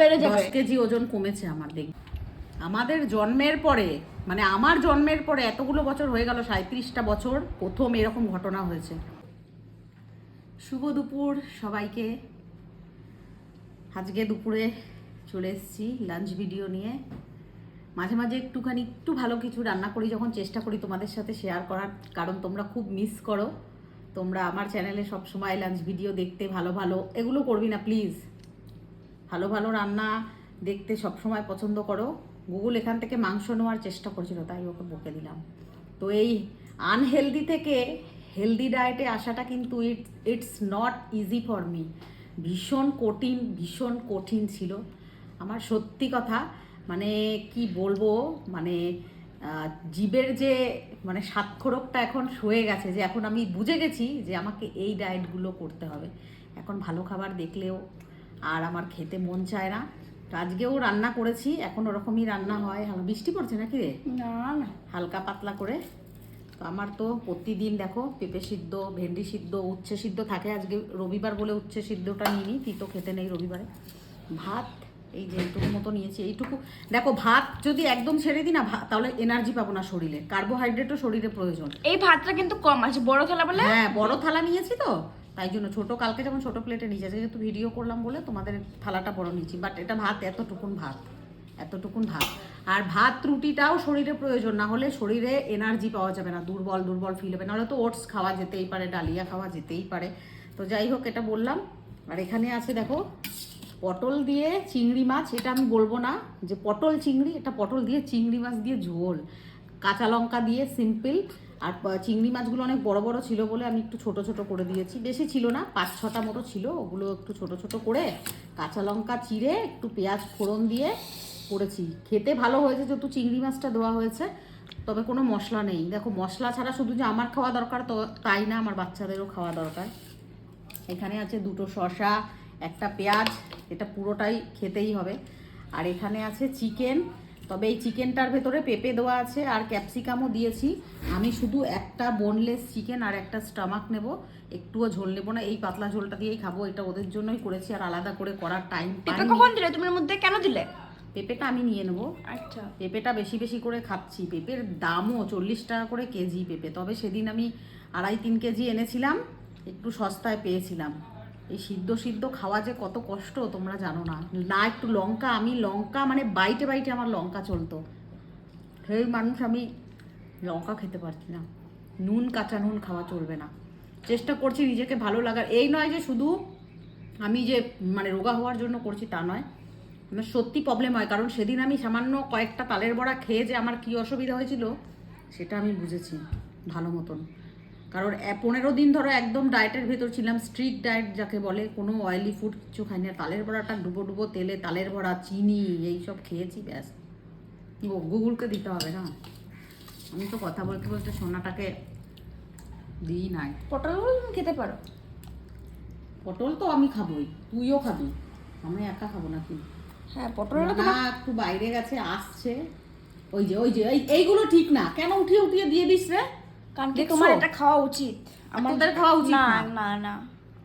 বেড়ে যাবে। 10 কেজি ওজন কমেছে আমার। দেখ আমাদের জন্মের পরে, মানে আমার জন্মের পরে এতগুলো বছর হয়ে গেল, 37টা বছর প্রথম এরকম ঘটনা হয়েছে। শুভ দুপুর সবাইকে। আজকে দুপুরে চলে এসেছি লাঞ্চ ভিডিও নিয়ে। মাঝে মাঝে একটু ভালো কিছু রান্না করি যখন, চেষ্টা করি তোমাদের সাথে শেয়ার করার, কারণ তোমরা খুব মিস করো। তোমরা আমার চ্যানেলে সবসময় লাঞ্চ ভিডিও দেখতে, ভালো এগুলো করবি না প্লিজ, ভালো রান্না দেখতে সবসময় পছন্দ করো। গুগল এখান থেকে মাংস নেওয়ার চেষ্টা করছিল, তাই ওকে বকে দিলাম। তো এই আনহেলদি থেকে হেলদি ডায়েটে আসাটা কিন্তু it's not easy for me. ভীষণ কঠিন ছিল আমার, সত্যি কথা। মানে কি বলবো, মানে জীবের যে মানে স্বাক্ষরকটা এখন সয়ে গেছে, যে এখন আমি বুঝে গেছি যে আমাকে এই ডায়েটগুলো করতে হবে। এখন ভালো খাবার দেখলেও আর আমার খেতে মন চায় না। আজকেও রান্না করেছি, এখন ওরকমই রান্না হয়। বৃষ্টি পড়ছে নাকি রে? না না, হালকা পাতলা করে। তো আমার তো প্রতিদিন দেখো পেঁপে সিদ্ধ, ভেন্ডি সিদ্ধ, উচ্ছে সিদ্ধ থাকে। আজকে রবিবার বলে উচ্ছে সিদ্ধটা নিইনি, তিতো খেতে নেই রবিবারে। ভাত এই যে এইটুকু মতো নিয়েছি, এইটুকু। দেখো ভাত যদি একদম ছেড়ে দিই না, তাহলে এনার্জি পাবো না শরীরে। কার্বোহাইড্রেটও শরীরে প্রয়োজন। এই ভাতটা কিন্তু কম আছে, বড় থালা বলে। হ্যাঁ, বড় থালা নিয়েছি তো, তাই জন্য ছোট, কালকে যেমন ছোট প্লেটে নিয়েছি, যেহেতু ভিডিও করলাম বলে তোমাদের থালাটা বড় নিয়েছি। বাট এটা ভাত এতটুকুন ভাত। আর ভাত রুটিটাও শরীরে প্রয়োজন, না হলে শরীরে এনার্জি পাওয়া যাবে না, দুর্বল ফিল হবে। নাহলে তো ওটস খাওয়া যেতেই পারে, ডালিয়া খাওয়া যেতেই পারে। তো যাই হোক, এটা বললাম। আর এখানে আছে দেখো পটল দিয়ে চিংড়ি মাছ। এটা আমি বলবো না যে পটল চিংড়ি, এটা পটল দিয়ে চিংড়ি মাছ দিয়ে ঝোল, কাঁচা লঙ্কা দিয়ে সিম্পল। আর চিংড়ি মাছগুলো অনেক বড় ছিল বলে আমি একটু ছোট করে দিয়েছি। বেশি ছিল না, 5-6টা মতো ছিল, ওগুলো একটু ছোট করে কাঁচা লঙ্কা চিড়ে একটু পেঁয়াজ ফোড়ন দিয়ে করেছি। খেতে ভালো হয়েছে যেহেতু চিংড়ি মাছটা দেওয়া হয়েছে। তবে কোনো মশলা নেই। দেখো মশলা ছাড়া শুধু যে আমার খাওয়া দরকার তো তাই না, আমার বাচ্চাদেরও খাওয়া দরকার। এখানে আছে 2টো শসা, একটা পেঁয়াজ, এটা পুরোটাই খেতেই হবে। আর এখানে আছে চিকেন। তবে এই চিকেনটার ভেতরে পেঁপে দেওয়া আছে আর ক্যাপসিকামও দিয়েছি। আমি শুধু একটা বোনলেস চিকেন আর একটা স্টামাক নেব, একটুও ঝোল নেবো না। এই পাতলা ঝোলটা দিয়েই খাবো, এটা ওদের জন্যই করেছি। আর আলাদা করে করার টাইম পেঁপে কখন দিলে তুমি? এর মধ্যে কেন দিলে? পেঁপেটা আমি নিয়ে নেবো। আচ্ছা, পেঁপেটা বেশি করে খাচ্ছি। পেঁপের দামও 40 টাকা করে কেজি পেঁপে। তবে সেদিন আমি 2.5-3 কেজি এনেছিলাম, একটু সস্তায় পেয়েছিলাম। এই সিদ্ধ খাওয়া যে কত কষ্ট তোমরা জানো না। একটু লঙ্কা, আমি লঙ্কা মানে বাইটে আমার লঙ্কা চলতো। সেই মানুষ আমি, লঙ্কা খেতে পারছি না। কাঁচা নুন খাওয়া চলবে না। চেষ্টা করছি নিজেকে ভালো লাগার। এই নয় যে শুধু আমি যে মানে রোগা হওয়ার জন্য করছি তা নয়, আমার সত্যি প্রবলেম হয়। কারণ সেদিন আমি সামান্য কয়েকটা তালের বড়া খেয়ে যে আমার কী অসুবিধা হয়েছিল সেটা আমি বুঝেছি ভালো মতন। কারণ 15 দিন ধরো একদম ডায়েটের ভেতর ছিলাম, স্ট্রিক্ট ডায়েট যাকে বলে। কোনো অয়েলি ফুড কিছু খাইনি। তালের বড়াটা ডুবো তেলে, তালের বড়া, চিনি এইসব খেয়েছি, ব্যাস। গুগলকে দিতে হবে না, আমি তো কথা বলতে সোনাটাকে দিই নাই। পটলগুলো তুমি খেতে পারো। পটল তো আমি খাবোই, তুইও খাবি, আমি একা খাবো নাকি? হ্যাঁ, পটলটা না, একটু বাইরে গেছে, আসছে। ওই যে এইগুলো ঠিক না, কেন উঠিয়ে দিয়ে দিস রে? কারণ কি তোমার এটা খাওয়া উচিত। আমাদের খাওয়া উচিত না না,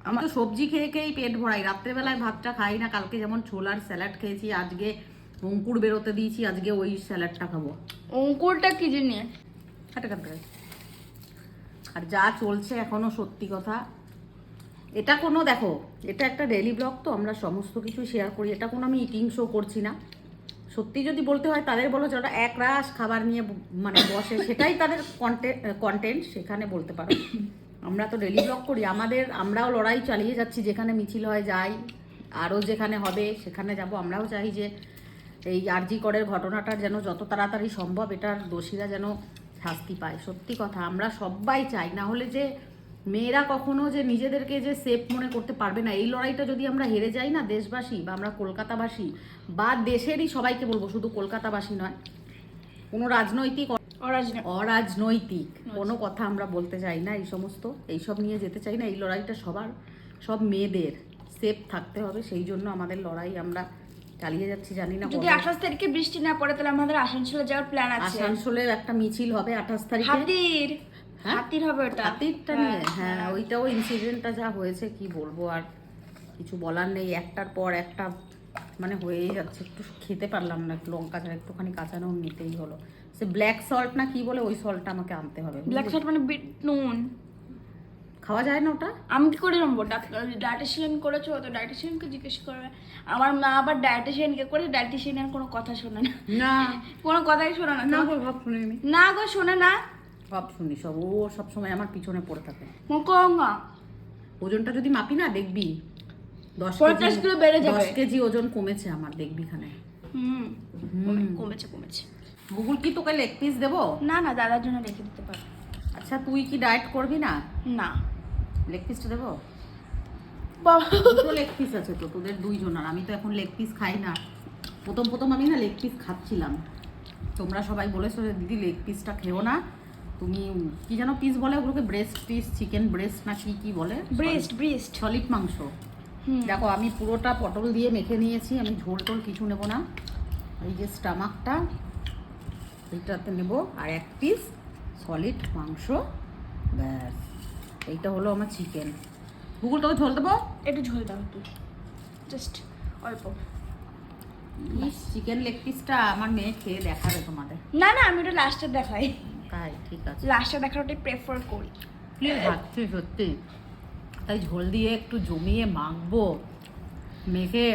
আমি তো সবজি খেয়েই পেট ভরাই। রাত্রেবেলায় ভাতটা খাই না। কালকে যেমন ছোলার স্যালাড খেয়েছি, আজকে অঙ্কুর বেরোতে দিয়েছি, আজকে ওই স্যালাডটা খাবো। অঙ্কুরটা কি জিনিস? আর যা চলছে এখনো, সত্যি কথা, এটা কোনো, দেখো এটা একটা ডেইলি ব্লগ, তো আমরা সমস্ত কিছু শেয়ার করি। এটা কোনো আমি ইটিং শো করছি না। সত্যি যদি বলতে হয় তাদের বলো, যারা একরাশ খাবার নিয়ে মানে বসে, সেটাই তাদের কন্টেন্ট, সেখানে বলতে পারো। আমরা তো ডেইলি ব্লগ করি, আমরাও লড়াই চালিয়ে যাচ্ছি। যেখানে মিছিল হয় যাই, আরও যেখানে হবে সেখানে যাব। আমরাও চাই যে এই আরজি করের ঘটনাটা যেন যত তাড়াতাড়ি সম্ভব এটার দোষীরা যেন শাস্তি পায়। সত্যি কথা, আমরা সবাই চাই। না হলে যে মেয়েরা কখনো যে নিজেদেরকে যে সেফ মনে করতে পারবে না। এই লড়াইটা যদি আমরা হেরে যাই না, দেশবাসী বা আমরা কলকাতাবাসী বা দেশেরই সবাইকে বলবো, শুধু কলকাতাবাসী নয়, কোনো অরাজনৈতিক কোনো কথা আমরা বলতে চাই না। এইসব নিয়ে যেতে চাই না। এই লড়াইটা সব মেয়েদের সেফ থাকতে হবে। সেই জন্য আমাদের লড়াই আমরা চালিয়ে যাচ্ছি। জানি না যদি 28 তারিখে বৃষ্টি না পড়ে, তাহলে আমাদের আসানসোলে যাওয়ার প্ল্যান আছে। আসানসোলে একটা মিছিল হবে 28 তারিখে। হাতির হবে ওটা, হাতিরটা নিয়ে। হ্যাঁ, ওইটাও ইনসিডেন্টটা যা হয়েছে কি বলবো, আর কিছু বলার নেই। একটার পর একটা মানে হয়েই যাচ্ছে, একটু খেতে পারলাম না, একটু লঙ্কা ছাড়া একটুখানি কাঁচা নুন নিতেই হলো। সে ব্ল্যাক সল্ট না কি বলে, ওই সল্টটা আমাকে আনতে হবে। ব্ল্যাক সল্ট মানে বিট নুন। খাওয়া যায় না ওটা? আমি কি করে জানবো? ডায়েটিশিয়ান করেছো তো ডায়েটিশিয়ানকে জিজ্ঞেস করবে। আমার মা আবার ডায়েটিশিয়ানকে করে, ডায়েটিশিয়ানের কোনো কথা শোনে না, না কোনো কথাই শোনে না। না গো, ভাব শুনিনি। না গো, শোনে না। ভাব শুনি সব, ও সব সময় আমার পিছনে পড়ে থাকে। মুখোঙ্গা ওজনটা যদি মাপি না দেখবি 50 কিলো বেড়ে যাবে। 10 কেজি ওজন কমেছে আমার, দেখবি খানে। কমেছে কমেছে। গুগল কি তোকে লেগ পিস দেবো? না না, দাদার জন্য রেখে দিতে পারো। আচ্ছা তুই কি ডায়েট করবি না? না লেগ পিসটা দেবো? বাবা, দুটো লেগ পিস আছে তো তোদের দুইজনের, আমি তো এখন লেগ পিস খাই না। প্রথম আমি না লেগ পিস খাচ্ছিলাম, তোমরা সবাই বলেছো যে দিদি লেগ পিসটা খেও না, তুমি কি যেন পিস বলে ওগুলোকে, ব্রেস্ট পিস, চিকেন ব্রেস্ট না কি কি বলে, ব্রেস্ট সলিড মাংস। দেখো আমি পুরোটা পটল দিয়ে মেখে নিয়েছি, আমি ঝোল টোল কিছু নেবো না। এই যে স্টামাকটা এইটাতে নেব, আর এক পিস সলিড মাংস, ব্যাস এইটা হলো আমার চিকেন। গুগল তোকে ঝোল দেবো? একটু ঝোল দাও, একটু জাস্ট অল্প। চিকেন লেগ পিসটা আমার মেয়ে খেয়ে দেখাবে তোমাদের। না না, আমি ওটা লাস্টে দেখাই। তাই ঠিক আছে, লাস্টে দেখানোটাই প্রেফার করি। প্লিজ ভাবছি সত্যি, তাই ঝোল দিয়ে একটু জমিয়ে মাখবো, মেখে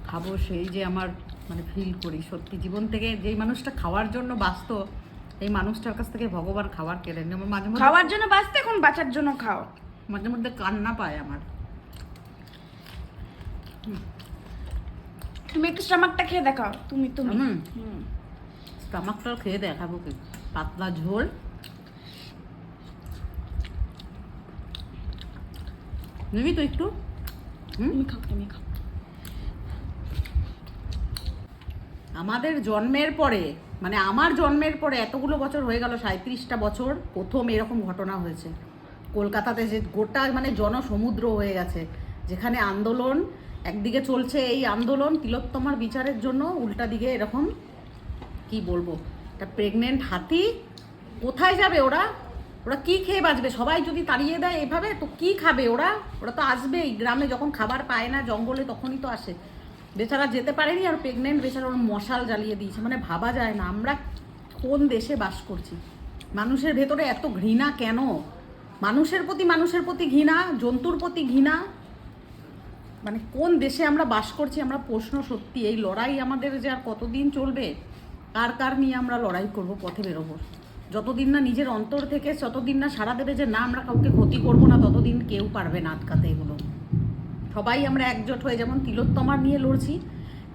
খাবো, সেই যে আমার মানে ফিল করি সত্যি। জীবন থেকে যেই মানুষটা খাওয়ার জন্য বাঁচতো, এই মানুষটার কাছ থেকে ভগবান খাবার কেড়ে নেয়। আমার মাঝে মধ্যে খাওয়ার জন্য বাঁচতে, এখন বাঁচার জন্য খাও। মাঝে মধ্যে কান্না পায় আমার। তুমি একটু স্টমাকটা খেয়ে দেখাও, তুমি তুমি স্টমাকটাও খেয়ে দেখাবো, কি পাতলা ঝোল। নিবি তো একটু? তুমি খাও, তুমি খাও। আমাদের জন্মের পরে, মানে আমার জন্মের পরে এতগুলো বছর হয়ে গেল, 37টা বছর, প্রথম এরকম ঘটনা হয়েছে কলকাতাতে, যে গোটা মানে জনসমুদ্র হয়ে গেছে, যেখানে আন্দোলন একদিকে চলছে, এই আন্দোলন তিলোত্তমার বিচারের জন্য, উল্টা দিকে এরকম কি বলবো, একটা প্রেগনেন্ট হাতি। কোথায় যাবে ওরা? ওরা কি খেয়ে বাঁচবে? সবাই যদি তাড়িয়ে দেয় এভাবে, তো কি খাবে ওরা? ওরা তো আসবেই গ্রামে, যখন খাবার পায় না জঙ্গলে তখনই তো আসে। বেচারা যেতে পারেনি, আর প্রেগনেন্ট বেচারা ওর মশাল জ্বালিয়ে দিয়েছে। মানে ভাবা যায় না আমরা কোন দেশে বাস করছি। মানুষের ভেতরে এত ঘৃণা কেন? মানুষের প্রতি ঘৃণা, জন্তুর প্রতি ঘৃণা, মানে কোন দেশে আমরা বাস করছি আমরা? প্রশ্ন সত্যি। এই লড়াই আমাদের যে আর কতদিন চলবে? কার নিয়ে আমরা লড়াই করব, পথে বেরোবো? যতদিন না নিজের অন্তর থেকে, যতদিন না সাড়া দেবে যে না আমরা কাউকে ক্ষতি করবো না, ততদিন কেউ পারবে না আটকাতে এগুলো। সবাই আমরা একজোট হয়ে যেমন তিলোত্তমার নিয়ে লড়ছি,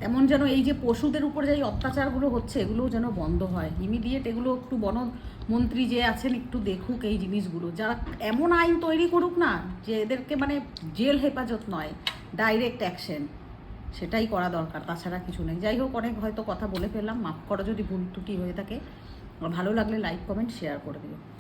তেমন যেন এই যে পশুদের উপর যে অত্যাচারগুলো হচ্ছে এগুলোও যেন বন্ধ হয় ইমিডিয়েট। এগুলো একটু বনমন্ত্রী যে আছেন একটু দেখুক এই জিনিসগুলো, যারা এমন আইন তৈরি করুক না যে এদেরকে মানে জেল হেফাজত নয়, ডাইরেক্ট অ্যাকশন, সেটাই করা দরকার, তাছাড়া কিছু নেই। যাই হোক, অনেক হয়তো কথা বলে ফেললাম, মাফ করো যদি ভুল ত্রুটি হয়ে থাকে। ভালো লাগলে লাইক কমেন্ট শেয়ার করে দিও।